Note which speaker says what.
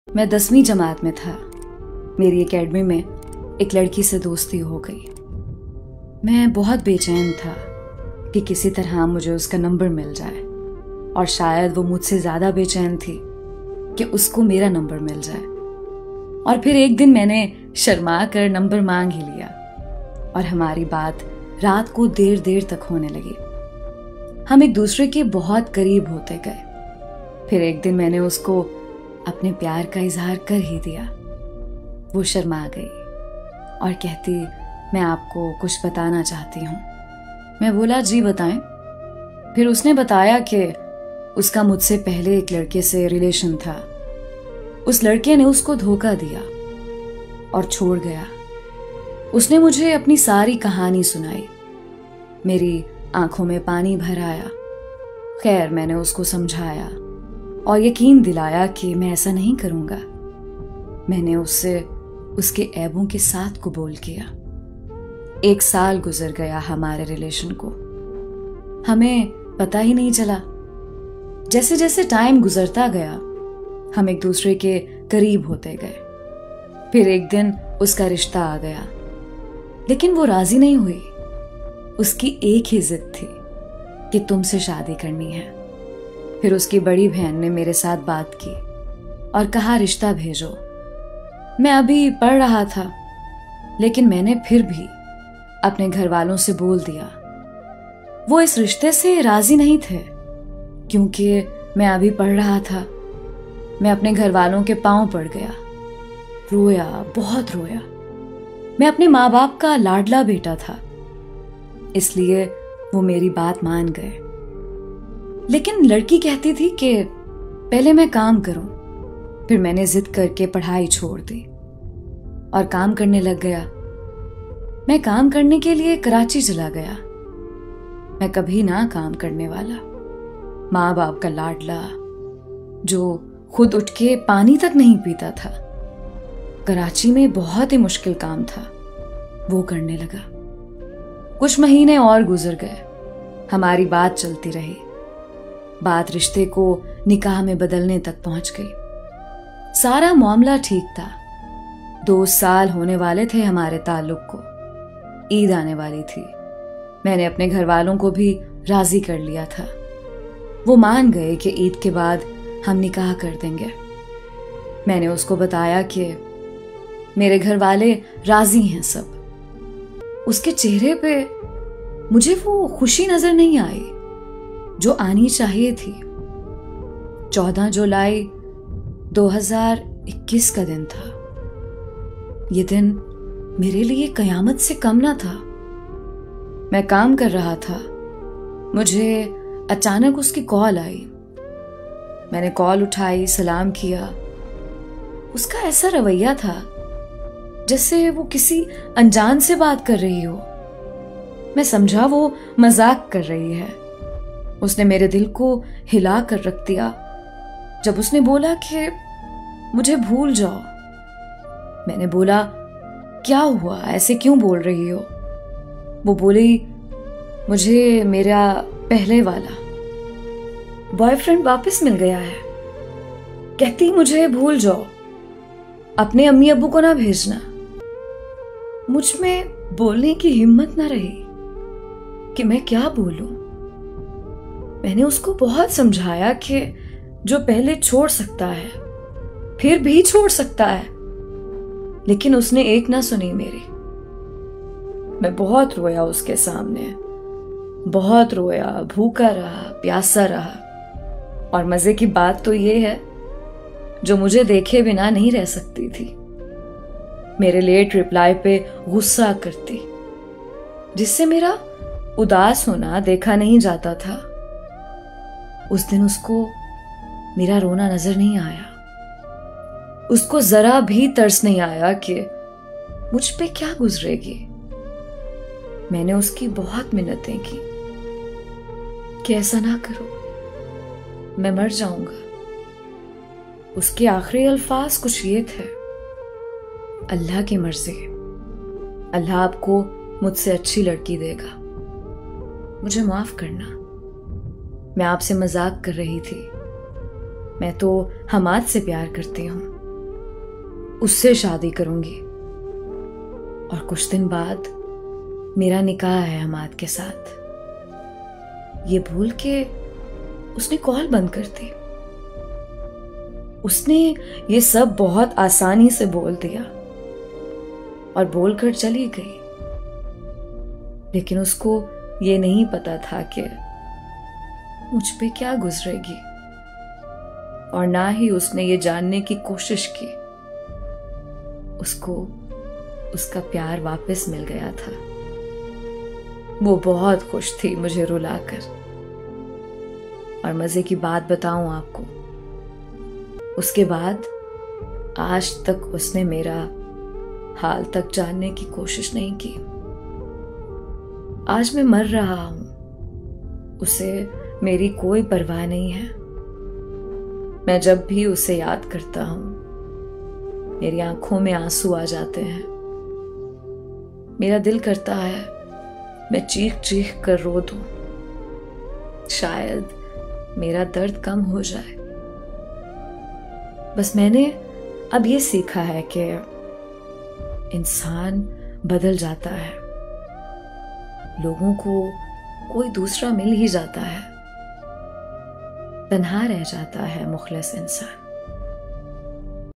Speaker 1: मैं 10वीं जमात में था। मेरी एकेडमी में एक लड़की से दोस्ती हो गई। मैं बहुत बेचैन था कि किसी तरह मुझे उसका नंबर मिल जाए, और शायद वो मुझसे ज़्यादा बेचैन थी कि उसको मेरा नंबर मिल जाए। और फिर एक दिन मैंने शर्मा कर नंबर मांग ही लिया और हमारी बात रात को देर देर तक होने लगी। हम एक दूसरे के बहुत करीब होते गए। फिर एक दिन मैंने उसको अपने प्यार का इजहार कर ही दिया। वो शर्मा गई और कहती, मैं आपको कुछ बताना चाहती हूँ। मैं बोला, जी बताएं। फिर उसने बताया कि उसका मुझसे पहले एक लड़के से रिलेशन था। उस लड़के ने उसको धोखा दिया और छोड़ गया। उसने मुझे अपनी सारी कहानी सुनाई। मेरी आंखों में पानी भर आया। खैर, मैंने उसको समझाया और यकीन दिलाया कि मैं ऐसा नहीं करूंगा। मैंने उससे उसके ऐबों के साथ कबूल किया। 1 साल गुजर गया हमारे रिलेशन को। हमें पता ही नहीं चला। जैसे जैसे टाइम गुजरता गया, हम एक दूसरे के करीब होते गए। फिर एक दिन उसका रिश्ता आ गया, लेकिन वो राजी नहीं हुई। उसकी एक ही जिद थी कि तुमसे शादी करनी है। फिर उसकी बड़ी बहन ने मेरे साथ बात की और कहा, रिश्ता भेजो। मैं अभी पढ़ रहा था, लेकिन मैंने फिर भी अपने घर वालों से बोल दिया। वो इस रिश्ते से राजी नहीं थे क्योंकि मैं अभी पढ़ रहा था। मैं अपने घर वालों के पांव पड़ गया, रोया, बहुत रोया। मैं अपने माँ बाप का लाडला बेटा था, इसलिए वो मेरी बात मान गए। लेकिन लड़की कहती थी कि पहले मैं काम करूं। फिर मैंने जिद करके पढ़ाई छोड़ दी और काम करने लग गया। मैं काम करने के लिए कराची चला गया। मैं कभी ना काम करने वाला, माँ बाप का लाडला, जो खुद उठ के पानी तक नहीं पीता था। कराची में बहुत ही मुश्किल काम था, वो करने लगा। कुछ महीने और गुजर गए। हमारी बात चलती रही। बात रिश्ते को निकाह में बदलने तक पहुंच गई। सारा मामला ठीक था। 2 साल होने वाले थे हमारे ताल्लुक को। ईद आने वाली थी। मैंने अपने घर वालों को भी राजी कर लिया था। वो मान गए कि ईद के बाद हम निकाह कर देंगे। मैंने उसको बताया कि मेरे घर वाले राजी हैं सब। उसके चेहरे पे मुझे वो खुशी नजर नहीं आई जो आनी चाहिए थी। 14 जुलाई 2021 का दिन था। ये दिन मेरे लिए कयामत से कम ना था। मैं काम कर रहा था। मुझे अचानक उसकी कॉल आई। मैंने कॉल उठाई, सलाम किया। उसका ऐसा रवैया था जैसे वो किसी अनजान से बात कर रही हो। मैं समझा वो मजाक कर रही है। उसने मेरे दिल को हिला कर रख दिया जब उसने बोला कि मुझे भूल जाओ। मैंने बोला, क्या हुआ, ऐसे क्यों बोल रही हो? वो बोली, मुझे मेरा पहले वाला बॉयफ्रेंड वापस मिल गया है। कहती, मुझे भूल जाओ, अपने अम्मी अब्बू को ना भेजना। मुझ में बोलने की हिम्मत ना रही कि मैं क्या बोलूं। मैंने उसको बहुत समझाया कि जो पहले छोड़ सकता है फिर भी छोड़ सकता है, लेकिन उसने एक ना सुनी मेरी। मैं बहुत रोया उसके सामने, बहुत रोया, भूखा रहा, प्यासा रहा। और मजे की बात तो ये है, जो मुझे देखे बिना नहीं रह सकती थी, मेरे लेट रिप्लाई पे गुस्सा करती, जिससे मेरा उदास होना देखा नहीं जाता था। उस दिन उसको मेरा रोना नजर नहीं आया। उसको जरा भी तरस नहीं आया कि मुझ पे क्या गुजरेगी। मैंने उसकी बहुत मिन्नतें की कि ऐसा ना करो, मैं मर जाऊंगा। उसके आखिरी अल्फाज कुछ ये थे, अल्लाह की मर्जी, अल्लाह आपको मुझसे अच्छी लड़की देगा, मुझे माफ करना। मैं आपसे मजाक कर रही थी। मैं तो हमाद से प्यार करती हूँ। उससे शादी करूंगी। और कुछ दिन बाद मेरा निकाह है हमाद के साथ। ये भूल के उसने कॉल बंद कर दी। उसने ये सब बहुत आसानी से बोल दिया और बोलकर चली गई। लेकिन उसको ये नहीं पता था कि मुझ पे क्या गुजरेगी, और ना ही उसने ये जानने की कोशिश की उसको उसका प्यार वापस मिल गया था। वो बहुत खुश थी मुझे रुलाकर। और मजे की बात बताऊं आपको, उसके बाद आज तक उसने मेरा हाल तक जानने की कोशिश नहीं की। आज मैं मर रहा हूं, उसे मेरी कोई परवाह नहीं है। मैं जब भी उसे याद करता हूं, मेरी आंखों में आंसू आ जाते हैं। मेरा दिल करता है मैं चीख चीख कर रो दूं, शायद मेरा दर्द कम हो जाए। बस मैंने अब ये सीखा है कि इंसान बदल जाता है, लोगों को कोई दूसरा मिल ही जाता है, तन्हा रह जाता है मुखलिस इंसान।